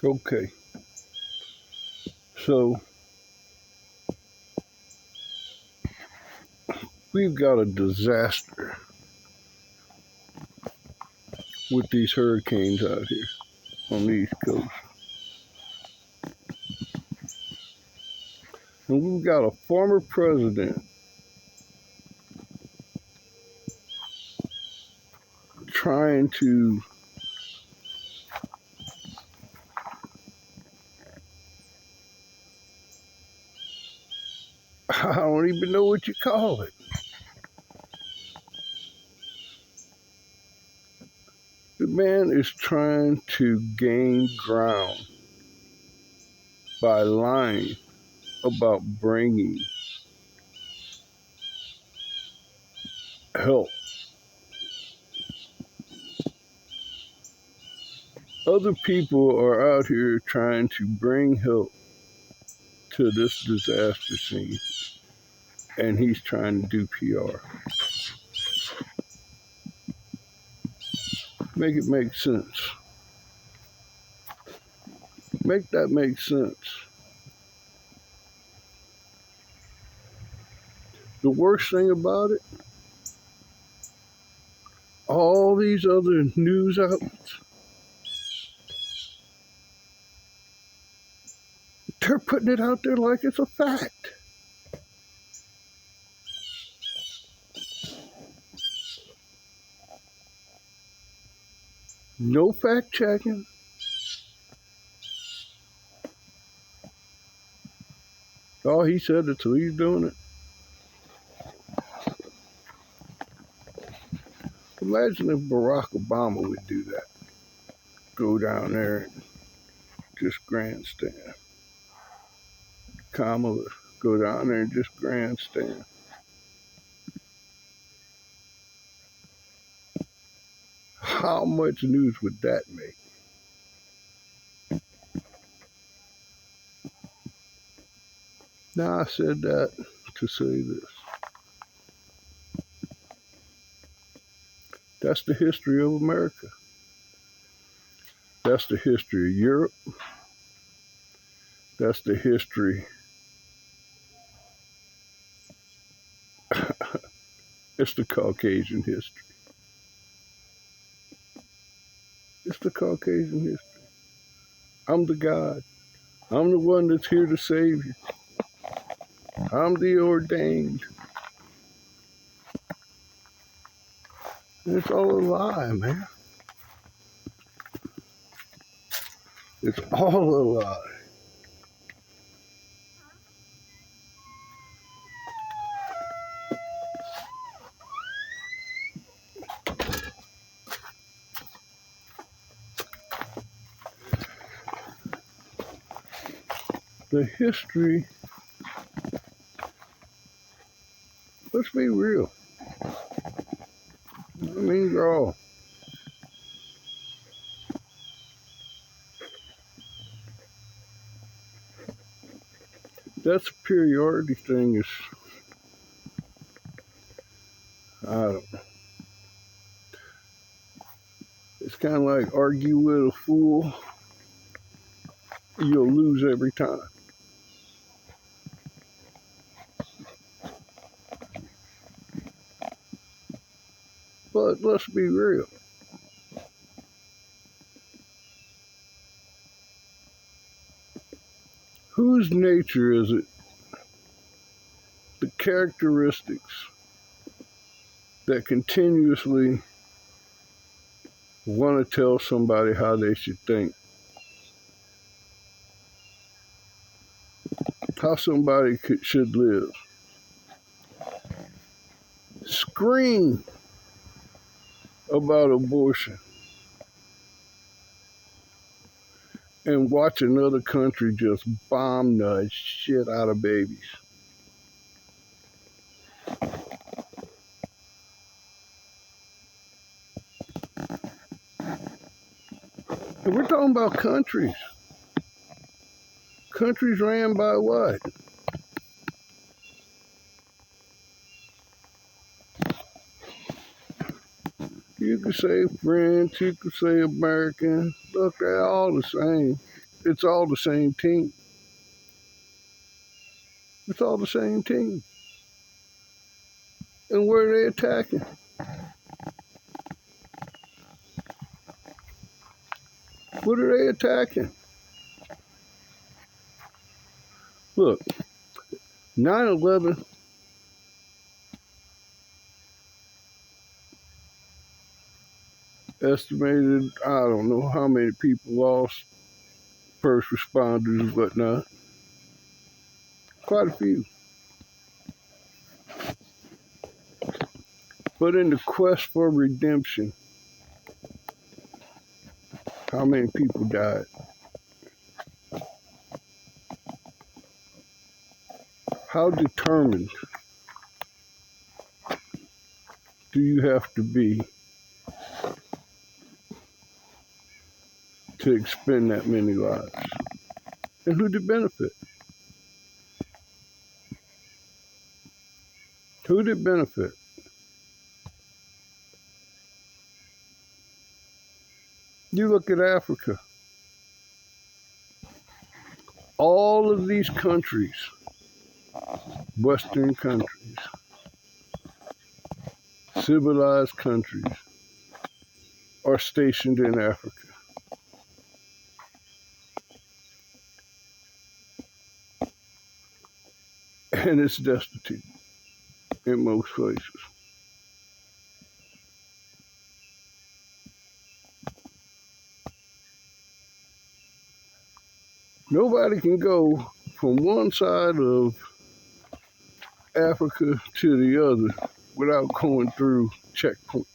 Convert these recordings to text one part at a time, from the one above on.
Okay, so we've got a disaster with these hurricanes out here on the East Coast. And we've got a former president trying to I don't even know what you call it. The man is trying to gain ground by lying about bringing help. Other people are out here trying to bring help to this disaster scene, and he's trying to do PR. Make it make sense. Make that make sense. The worst thing about it, all these other news outlets, they're putting it out there like it's a fact. No fact checking. Oh, he said it, so he's doing it. Imagine if Barack Obama would do that. Go down there and just grandstand. Kamala, go down there and just grandstand. How much news would that make? Now, I said that to say this. That's the history of America. That's the history of Europe. That's the history. It's the Caucasian history. It's the Caucasian history. I'm the God. I'm the one that's here to save you. I'm the ordained. And it's all a lie, man. It's all a lie. The history, let's be real. I mean, girl, that superiority thing is, I don't know. It's kind of like argue with a fool, you'll lose every time. But let's be real. Whose nature is it? The characteristics that continuously want to tell somebody how they should think, how somebody should live. Scream about abortion and watch another country just bomb the shit out of babies. And we're talking about countries. Countries ran by what? You could say French, you could say American. Look, they're all the same. It's all the same team. It's all the same team. And where are they attacking? What are they attacking? Look, 9/11 estimated, I don't know how many people lost, first responders and whatnot. Quite a few. But in the quest for redemption, how many people died? How determined do you have to be to expend that many lives? And who did benefit? Who did benefit? You look at Africa. All of these countries, Western countries, civilized countries, are stationed in Africa. And it's destitute in most places. Nobody can go from one side of Africa to the other without going through checkpoints.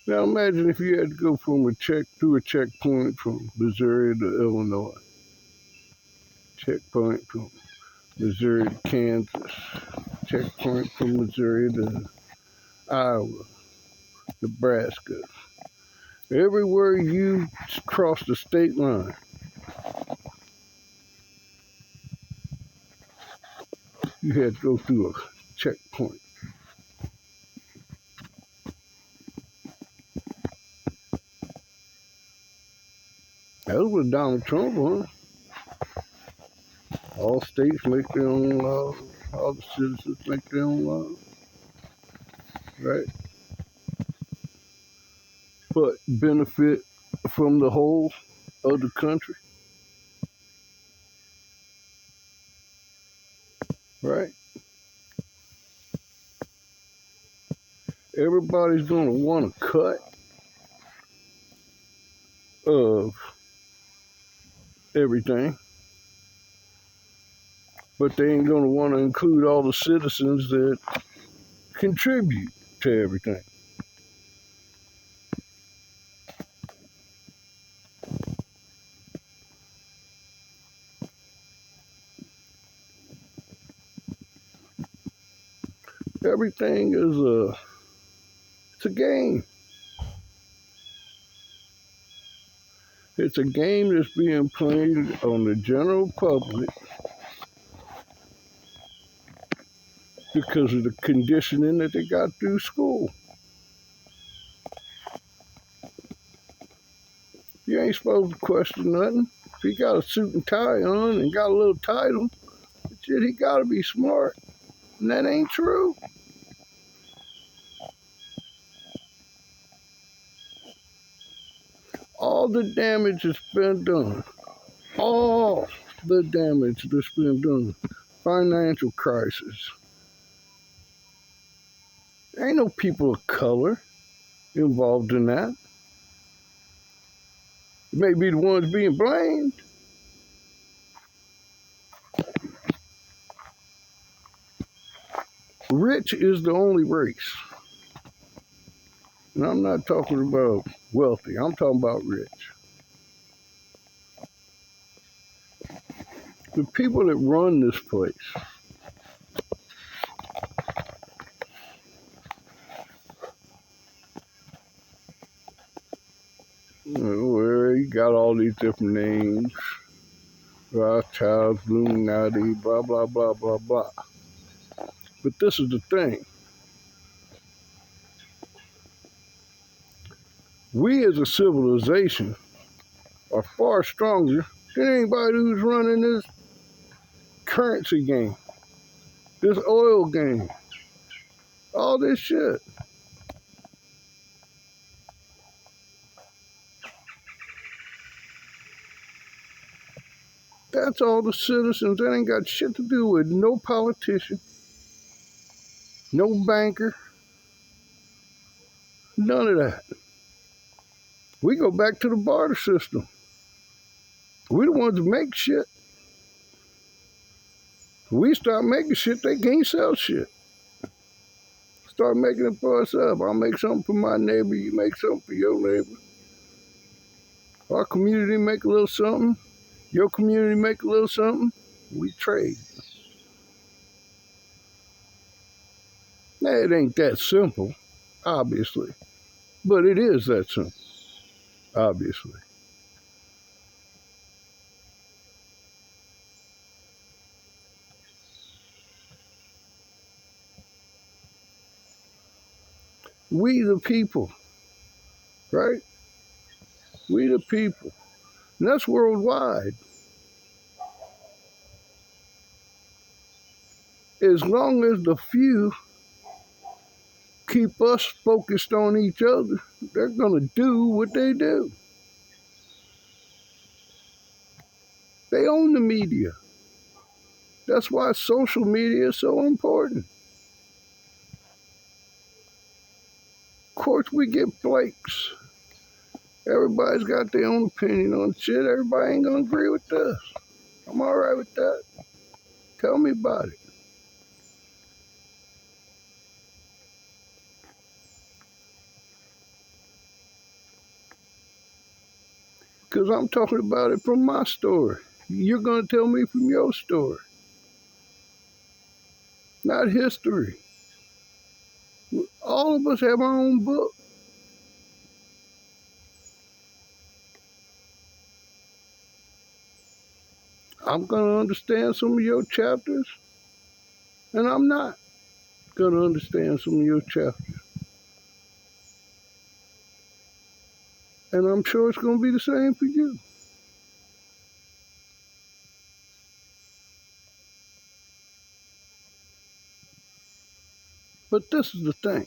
Now imagine if you had to go through a checkpoint from Missouri to Illinois, checkpoint from Missouri to Kansas, checkpoint from Missouri to Iowa, Nebraska. Everywhere you cross the state line, you had to go through a checkpoint. That was what Donald Trump won. All states make their own laws. All the citizens make their own laws. Right? But benefit from the whole of the country. Right? Everybody's going to want a cut of everything. But they ain't going to want to include all the citizens that contribute to everything. Everything is it's a game. It's a game that's being played on the general public because of the conditioning that they got through school. You ain't supposed to question nothing. If he got a suit and tie on and got a little title, shit, he got to be smart. And that ain't true. All the damage that's been done, all the damage that's been done, financial crisis. There ain't no people of color involved in that. It may be the ones being blamed. Rich is the only race. And I'm not talking about wealthy, I'm talking about rich. The people that run this place, where you got all these different names, Rothschild, Illuminati, blah, blah, blah, blah, blah. But this is the thing. We as a civilization are far stronger than anybody who's running this currency game, this oil game, all this shit. That's all the citizens. That ain't got shit to do with no politician, no banker, none of that. We go back to the barter system. We the ones that make shit. We start making shit, they can't sell shit. Start making it for ourselves. I'll make something for my neighbor, you make something for your neighbor. Our community make a little something, your community make a little something, we trade. Now, it ain't that simple, obviously, but it is that simple, obviously. We the people, right? We the people. And that's worldwide. As long as the few keep us focused on each other, they're going to do what they do. They own the media. That's why social media is so important. Of course, we get flakes. Everybody's got their own opinion on shit. Everybody ain't going to agree with this. I'm all right with that. Tell me about it. Because I'm talking about it from my story. You're going to tell me from your story. Not history. All of us have our own book. I'm going to understand some of your chapters, and I'm not going to understand some of your chapters. And I'm sure it's going to be the same for you. But this is the thing.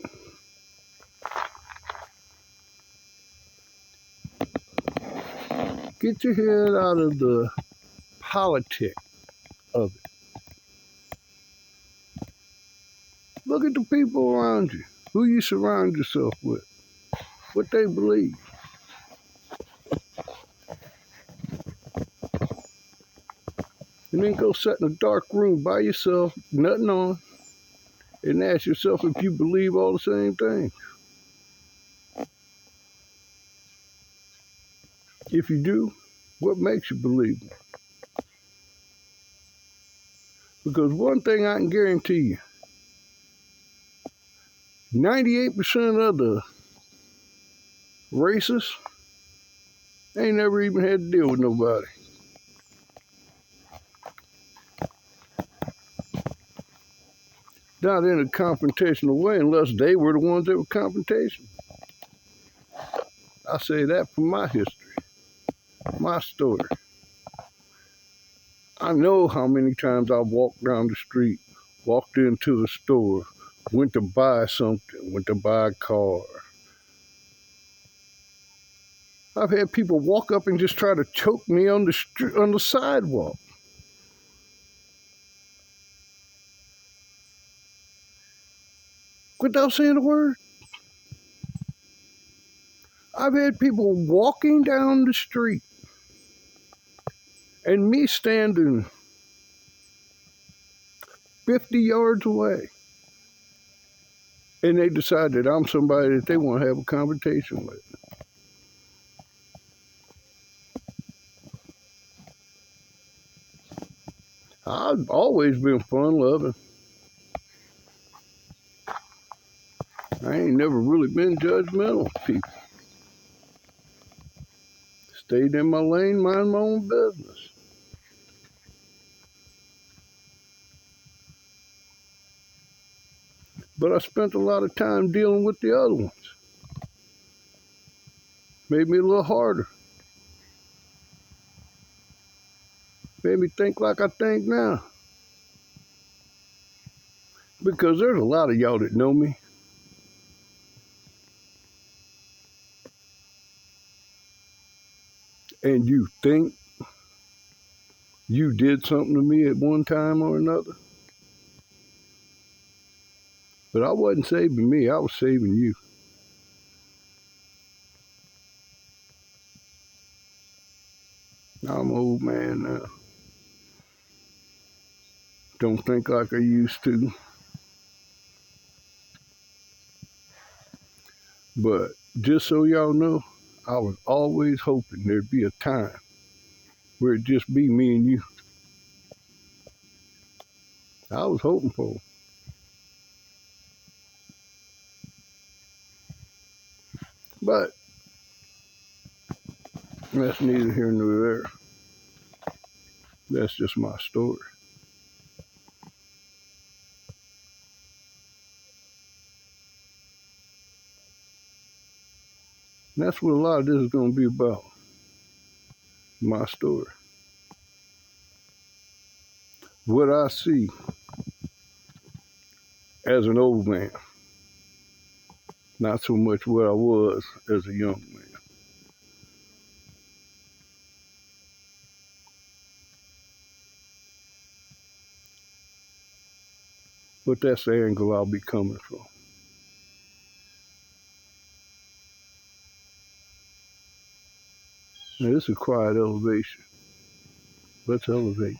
Get your head out of the politics of it. Look at the people around you, who you surround yourself with, what they believe. And then go sit in a dark room by yourself, nothing on, and ask yourself if you believe all the same things. If you do, what makes you believe them? Because one thing I can guarantee you, 98% of the racists ain't never even had to deal with nobody. Not in a confrontational way unless they were the ones that were confrontational. I say that from my history, my story. I know how many times I walked down the street, walked into a store, went to buy something, went to buy a car. I've had people walk up and just try to choke me on the sidewalk. Without saying a word. I've had people walking down the street and me standing 50 yards away. And they decide that I'm somebody that they want to have a conversation with. I've always been fun loving. I ain't never really been judgmental of people. Stayed in my lane, mind my own business. But I spent a lot of time dealing with the other ones. Made me a little harder. Made me think like I think now. Because there's a lot of y'all that know me. And you think you did something to me at one time or another. But I wasn't saving me, I was saving you. I'm an old man now. Don't think like I used to. But just so y'all know, I was always hoping there'd be a time where it'd just be me and you. I was hoping for it. But that's neither here nor there. That's just my story. And that's what a lot of this is going to be about. My story. What I see as an old man, not so much what I was as a young man. But that's the angle I'll be coming from. Now, this is a quiet elevation. Let's elevate.